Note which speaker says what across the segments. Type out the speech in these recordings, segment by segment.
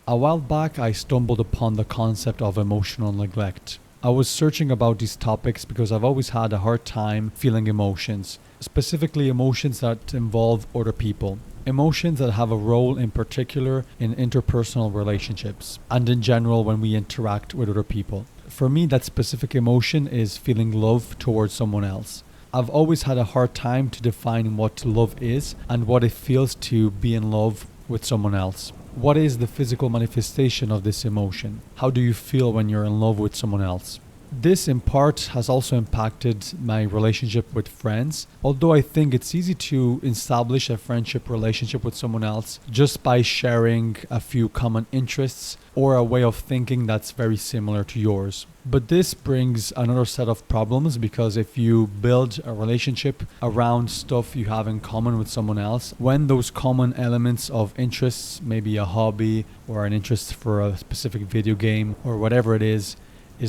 Speaker 1: A while back, I stumbled upon the concept of emotional neglect. I was searching about these topics because I've always had a hard time feeling emotions, specifically emotions that involve other people. Emotions that have a role in particular in interpersonal relationships and in general when we interact with other people. For me, that specific emotion is feeling love towards someone else. I've always had a hard time to define what love is and what it feels to be in love with someone else. What is the physical manifestation of this emotion? How do you feel when you're in love with someone else? This in part has also impacted my relationship with friends, although I think it's easy to establish a friendship relationship with someone else just by sharing a few common interests or a way of thinking that's very similar to yours. But this brings another set of problems because if you build a relationship around stuff you have in common with someone else, when those common elements of interests, maybe a hobby or an interest for a specific video game or whatever it is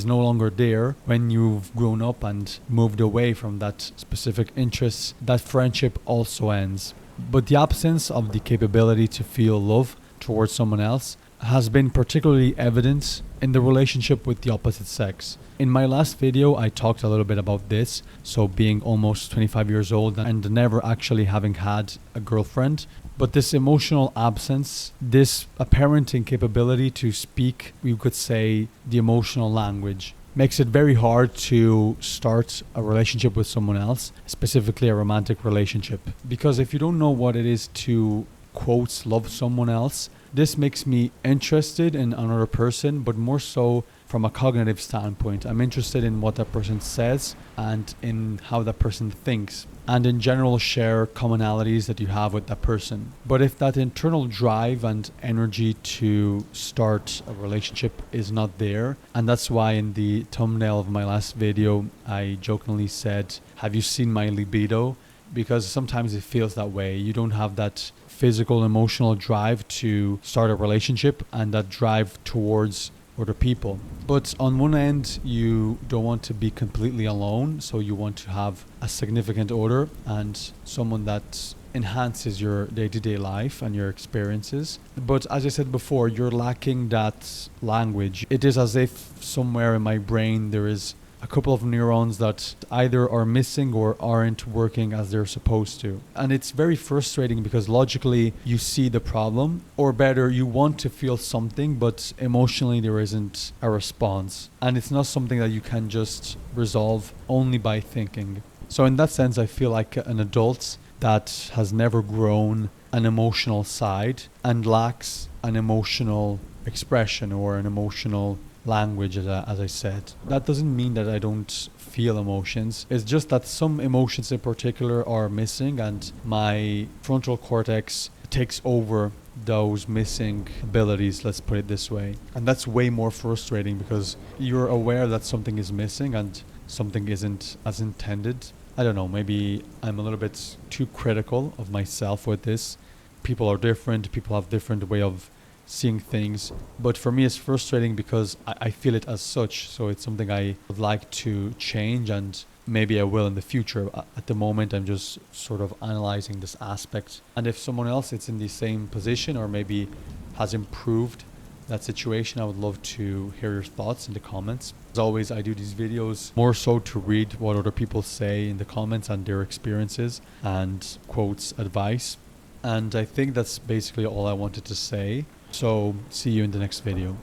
Speaker 1: no longer there, when you've grown up and moved away from that specific interest, that friendship also ends. But the absence of the capability to feel love towards someone else has been particularly evident in the relationship with the opposite sex. In my last video, I talked a little bit about this, so being almost 25 years old and never actually having had a girlfriend. But this emotional absence, this apparent incapability to speak, we could say, the emotional language, makes it very hard to start a relationship with someone else, specifically a romantic relationship. Because if you don't know what it is to, quotes, love someone else, this makes me interested in another person, but more so from a cognitive standpoint. I'm interested in what that person says and in how that person thinks, and in general share commonalities that you have with that person. But if that internal drive and energy to start a relationship is not there, and that's why in the thumbnail of my last video I jokingly said, "Have you seen my libido?" Because sometimes it feels that way. You don't have that physical, emotional drive to start a relationship and that drive towards other people. But on one end, you don't want to be completely alone, so you want to have a significant other and someone that enhances your day-to-day life and your experiences. But as I said before, you're lacking that language. It is as if somewhere in my brain there is a couple of neurons that either are missing or aren't working as they're supposed to. And it's very frustrating because logically you see the problem, or better, you want to feel something, but emotionally there isn't a response. And it's not something that you can just resolve only by thinking. So in that sense, I feel like an adult that has never grown an emotional side and lacks an emotional expression or an emotional language, as I said. That doesn't mean that I don't feel emotions. It's just that some emotions in particular are missing and my frontal cortex takes over those missing abilities, let's put it this way. And that's way more frustrating because you're aware that something is missing and something isn't as intended. I don't know, maybe I'm a little bit too critical of myself with this. People are different, people have different way of seeing things, but for me it's frustrating because I feel it as such. So it's something I would like to change, and maybe I will in the future. At the moment I'm just sort of analyzing this aspect, and if someone else is in the same position or maybe has improved that situation, I would love to hear your thoughts in the comments. As always, I do these videos more so to read what other people say in the comments and their experiences and quotes, advice. And I think that's basically all I wanted to say. So see you in the next video.